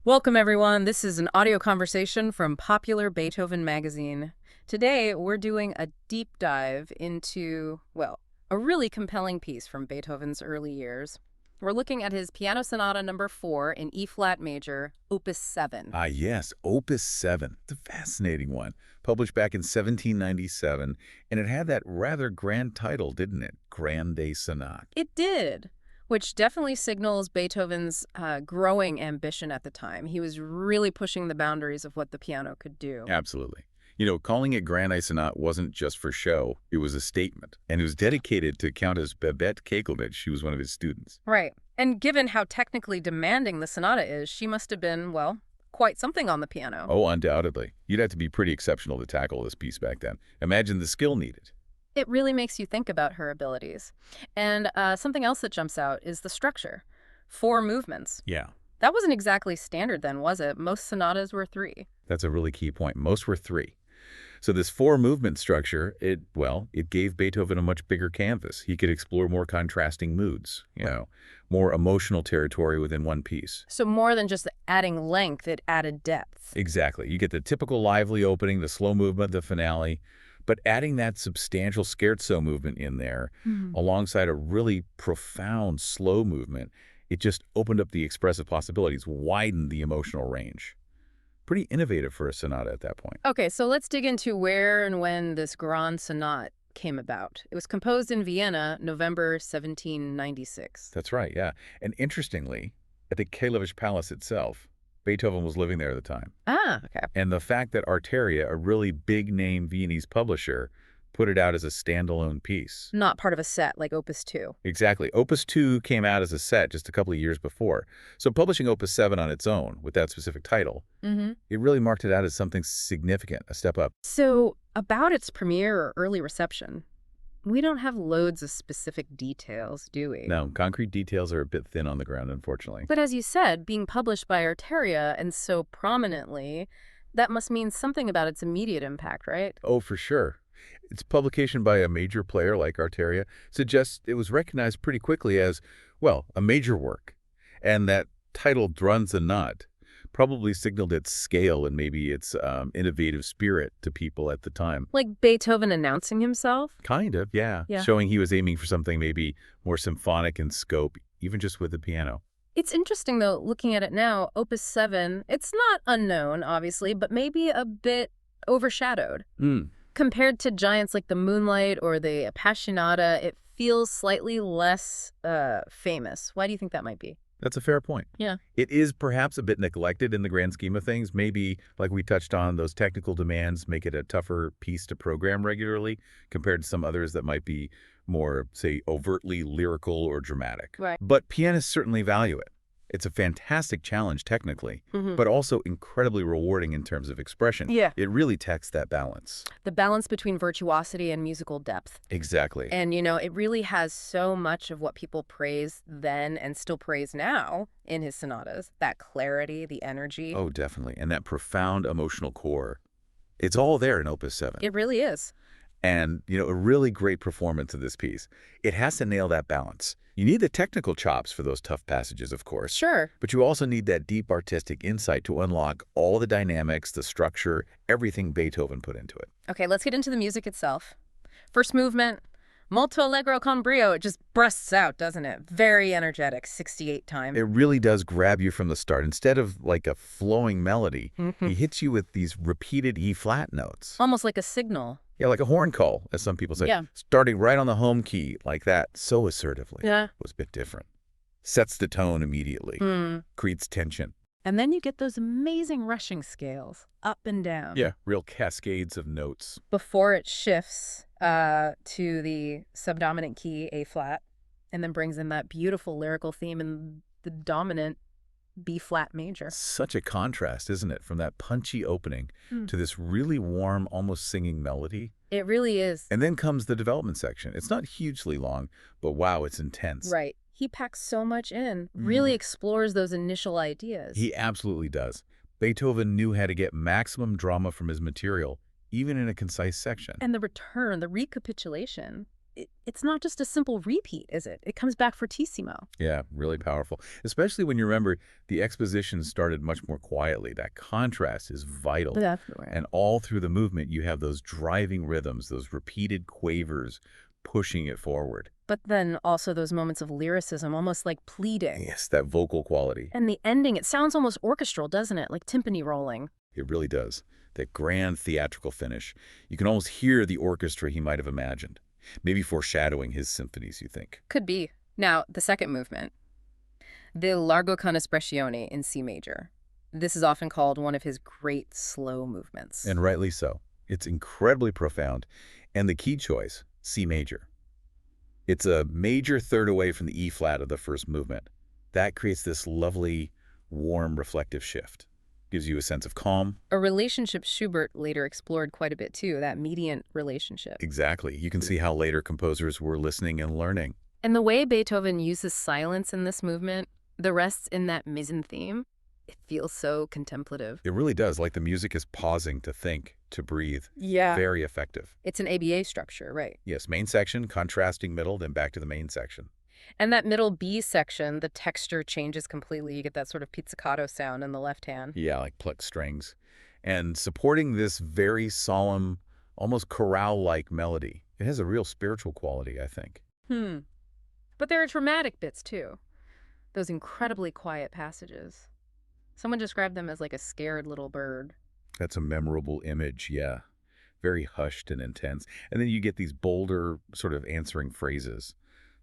Welcome, everyone. This is an audio conversation from Popular Beethoven magazine. Today, we're doing a deep dive into, well, a really compelling piece from Beethoven's early years. We're looking at his Piano Sonata number 4 in E-flat major, Opus 7. Ah, yes, Opus 7. It's a fascinating one. Published back in 1797, and it had that rather grand title, didn't it? Grande Sonate. It did, which definitely signals Beethoven's growing ambition at the time. He was really pushing the boundaries of what the piano could do. Absolutely. Calling it Grande Sonate wasn't just for show. It was a statement. And it was dedicated to Countess Babette Keglević. She was one of his students. Right. And given how technically demanding the sonata is, she must have been, well, quite something on the piano. Oh, undoubtedly. You'd have to be pretty exceptional to tackle this piece back then. Imagine the skill needed. It really makes you think about her abilities. And something else that jumps out is the structure. 4 movements. Yeah. That wasn't exactly standard then, was it? Most sonatas were 3. That's a really key point. Most were 3. So this 4-movement structure, it gave Beethoven a much bigger canvas. He could explore more contrasting moods, more emotional territory within one piece. So more than just adding length, it added depth. Exactly. You get the typical lively opening, the slow movement, the finale, but adding that substantial scherzo movement in there alongside a really profound slow movement, it just opened up the expressive possibilities, widened the emotional range. Pretty innovative for a sonata at that point. Okay, so let's dig into where and when this Grande Sonate came about. It was composed in Vienna, November 1796. That's right, yeah. And interestingly, at the Keglevich Palace itself, Beethoven was living there at the time. Ah, okay. And the fact that Artaria, a really big-name Viennese publisher, put it out as a standalone piece. Not part of a set like Opus 2. Exactly. Opus 2 came out as a set just a couple of years before. So publishing Opus 7 on its own with that specific title, it really marked it out as something significant, a step up. So about its premiere or early reception, we don't have loads of specific details, do we? No, concrete details are a bit thin on the ground, unfortunately. But as you said, being published by Artaria and so prominently, that must mean something about its immediate impact, right? Oh, for sure. Its publication by a major player like Artaria suggests it was recognized pretty quickly as, well, a major work. And that title, Grande Sonate, probably signaled its scale and maybe its innovative spirit to people at the time. Like Beethoven announcing himself? Kind of, yeah. Showing he was aiming for something maybe more symphonic in scope, even just with the piano. It's interesting, though, looking at it now, Opus 7, it's not unknown, obviously, but maybe a bit overshadowed. Compared to giants like the Moonlight or the Appassionata, it feels slightly less famous. Why do you think that might be? That's a fair point. Yeah. It is perhaps a bit neglected in the grand scheme of things. Maybe, like we touched on, those technical demands make it a tougher piece to program regularly compared to some others that might be more, say, overtly lyrical or dramatic. Right. But pianists certainly value it. It's a fantastic challenge technically, but also incredibly rewarding in terms of expression. Yeah. It really texts that balance. The balance between virtuosity and musical depth. Exactly. And, it really has so much of what people praise then and still praise now in his sonatas. That clarity, the energy. Oh, definitely. And that profound emotional core. It's all there in Opus 7. It really is. And, a really great performance of this piece. It has to nail that balance. You need the technical chops for those tough passages, of course. Sure. But you also need that deep artistic insight to unlock all the dynamics, the structure, everything Beethoven put into it. Okay, let's get into the music itself. First movement, molto allegro con brio. It just bursts out, doesn't it? Very energetic, 68 time. It really does grab you from the start. Instead of like a flowing melody, he hits you with these repeated E-flat notes. Almost like a signal. Yeah, like a horn call, as some people say. Yeah. Starting right on the home key like that, so assertively. Yeah. Was a bit different. Sets the tone immediately. Creates tension. And then you get those amazing rushing scales, up and down. Yeah, real cascades of notes. Before it shifts to the subdominant key, A-flat, and then brings in that beautiful lyrical theme in the dominant B-flat major. Such a contrast, isn't it? From that punchy opening to this really warm, almost singing melody. It really is. And then comes the development section. It's not hugely long, but wow, it's intense. Right. He packs so much in, really explores those initial ideas. He absolutely does. Beethoven knew how to get maximum drama from his material, even in a concise section. And the return, the recapitulation, it's not just a simple repeat, is it? It comes back fortissimo. Yeah, really powerful. Especially when you remember the exposition started much more quietly. That contrast is vital. Definitely. And all through the movement, you have those driving rhythms, those repeated quavers pushing it forward. But then also those moments of lyricism, almost like pleading. Yes, that vocal quality. And the ending, it sounds almost orchestral, doesn't it? Like timpani rolling. It really does. That grand theatrical finish. You can almost hear the orchestra he might have imagined. Maybe foreshadowing his symphonies, you think. Could be. Now, the second movement, the Largo con espressione in C major. This is often called one of his great slow movements. And rightly so. It's incredibly profound. And the key choice, C major. It's a major third away from the E flat of the first movement. That creates this lovely, warm, reflective shift. Gives you a sense of calm. A relationship Schubert later explored quite a bit too, that mediant relationship. Exactly. You can see how later composers were listening and learning. And the way Beethoven uses silence in this movement, the rests in that mizzen theme, it feels so contemplative. It really does, like the music is pausing to think, to breathe. Yeah. Very effective. It's an ABA structure, right? Yes, main section, contrasting middle, then back to the main section. And that middle B section, the texture changes completely. You get that sort of pizzicato sound in the left hand. Yeah, like plucked strings. And supporting this very solemn, almost chorale-like melody. It has a real spiritual quality, I think. But there are dramatic bits too. Those incredibly quiet passages. Someone described them as like a scared little bird. That's a memorable image, yeah. Very hushed and intense. And then you get these bolder sort of answering phrases,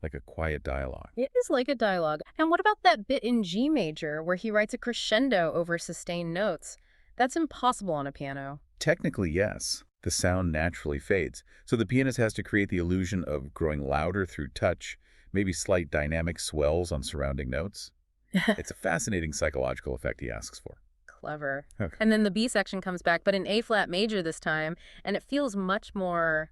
like a quiet dialogue. It is like a dialogue. And what about that bit in G major where he writes a crescendo over sustained notes? That's impossible on a piano. Technically, yes. The sound naturally fades. So the pianist has to create the illusion of growing louder through touch, maybe slight dynamic swells on surrounding notes. It's a fascinating psychological effect he asks for. Clever. Okay. And then the B section comes back, but in A flat major this time, and it feels much more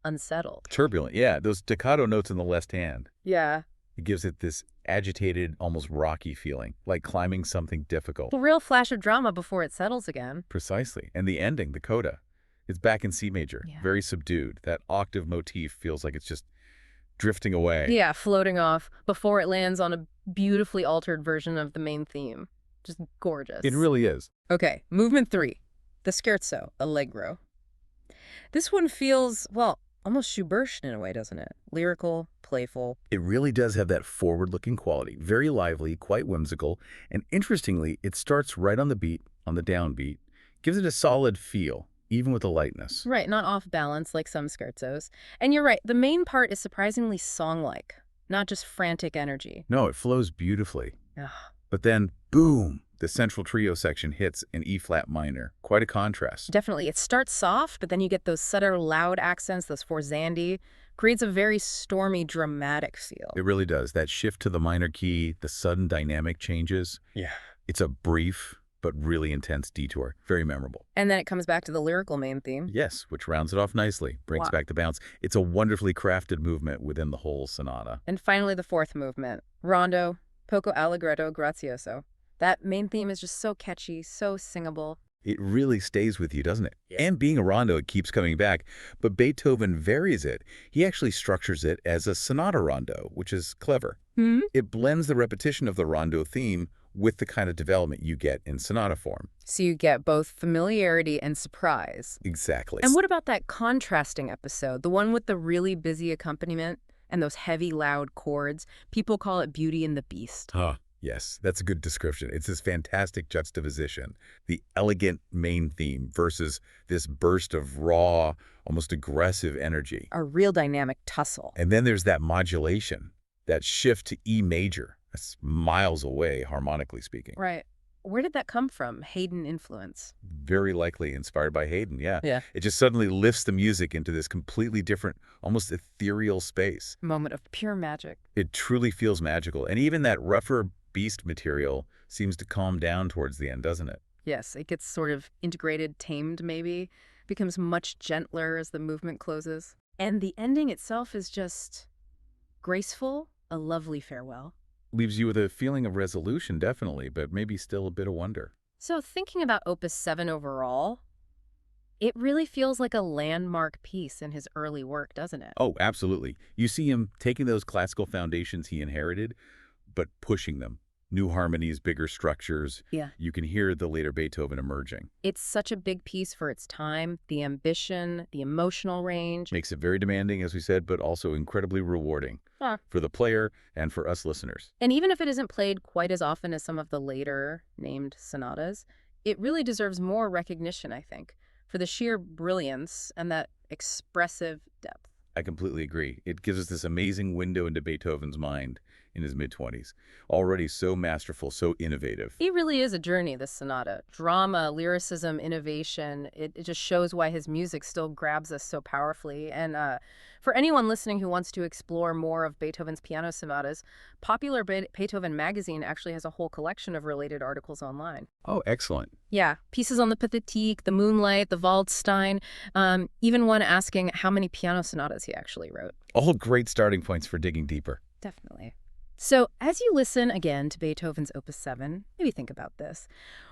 unsettled. Turbulent, yeah. Those staccato notes in the left hand. Yeah. It gives it this agitated, almost rocky feeling, like climbing something difficult. A real flash of drama before it settles again. Precisely. And the ending, the coda, it's back in C major, Yeah. very subdued. That octave motif feels like it's just drifting away. Yeah, floating off before it lands on a beautifully altered version of the main theme. Just gorgeous. It really is. Okay, movement 3, the scherzo, allegro. This one feels, well, almost Schubertian in a way, doesn't it? Lyrical, playful. It really does have that forward-looking quality, very lively, quite whimsical, and interestingly, it starts right on the beat, on the downbeat, gives it a solid feel, even with the lightness. Right, not off balance like some scherzos. And you're right, the main part is surprisingly song-like, not just frantic energy. No, it flows beautifully. Ugh. But then, boom, the central trio section hits an E-flat minor. Quite a contrast. Definitely. It starts soft, but then you get those subtle, loud accents, those forzandi. Creates a very stormy, dramatic feel. It really does. That shift to the minor key, the sudden dynamic changes. Yeah. It's a brief but really intense detour. Very memorable. And then it comes back to the lyrical main theme. Yes, which rounds it off nicely, brings Wow. back the bounce. It's a wonderfully crafted movement within the whole sonata. And finally, the fourth movement, rondo, poco allegretto grazioso. That main theme is just so catchy, so singable. It really stays with you, doesn't it? Yeah. And being a rondo, it keeps coming back. But Beethoven varies it. He actually structures it as a sonata rondo, which is clever. It blends the repetition of the rondo theme with the kind of development you get in sonata form. So you get both familiarity and surprise. Exactly. And what about that contrasting episode, the one with the really busy accompaniment and those heavy, loud chords? People call it Beauty and the Beast. Yes, that's a good description. It's this fantastic juxtaposition. The elegant main theme versus this burst of raw, almost aggressive energy. A real dynamic tussle. And then there's that modulation, that shift to E major. That's miles away, harmonically speaking. Right. Where did that come from? Haydn influence. Very likely inspired by Haydn, yeah. Yeah. It just suddenly lifts the music into this completely different, almost ethereal space. Moment of pure magic. It truly feels magical. And even that rougher beast material seems to calm down towards the end, doesn't it? Yes, it gets sort of integrated, tamed maybe, becomes much gentler as the movement closes. And the ending itself is just graceful, a lovely farewell. Leaves you with a feeling of resolution, definitely, but maybe still a bit of wonder. So thinking about Opus 7 overall, It really feels like a landmark piece in his early work, doesn't it? Oh, absolutely. You see him taking those classical foundations he inherited, but pushing them. New harmonies, bigger structures. Yeah. You can hear the later Beethoven emerging. It's such a big piece for its time, the ambition, the emotional range. Makes it very demanding, as we said, but also incredibly rewarding Huh. for the player and for us listeners. And even if it isn't played quite as often as some of the later named sonatas, it really deserves more recognition, I think, for the sheer brilliance and that expressive depth. I completely agree. It gives us this amazing window into Beethoven's mind in his mid-20s. Already so masterful, so innovative. It really is a journey, this sonata. Drama, lyricism, innovation. It just shows why his music still grabs us so powerfully. And for anyone listening who wants to explore more of Beethoven's piano sonatas, Popular Beethoven magazine actually has a whole collection of related articles online. Oh, excellent. Yeah, pieces on the Pathetique, the Moonlight, the Waldstein, even one asking how many piano sonatas he actually wrote. All great starting points for digging deeper. Definitely. So, as you listen again to Beethoven's Opus 7, maybe think about this.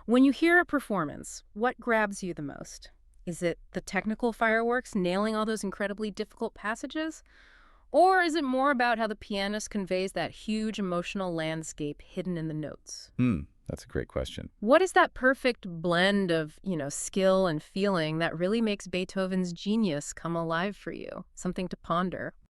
When you hear a performance, what grabs you the most? Is it the technical fireworks nailing all those incredibly difficult passages? Or is it more about how the pianist conveys that huge emotional landscape hidden in the notes? That's a great question. What is that perfect blend of, skill and feeling that really makes Beethoven's genius come alive for you? Something to ponder.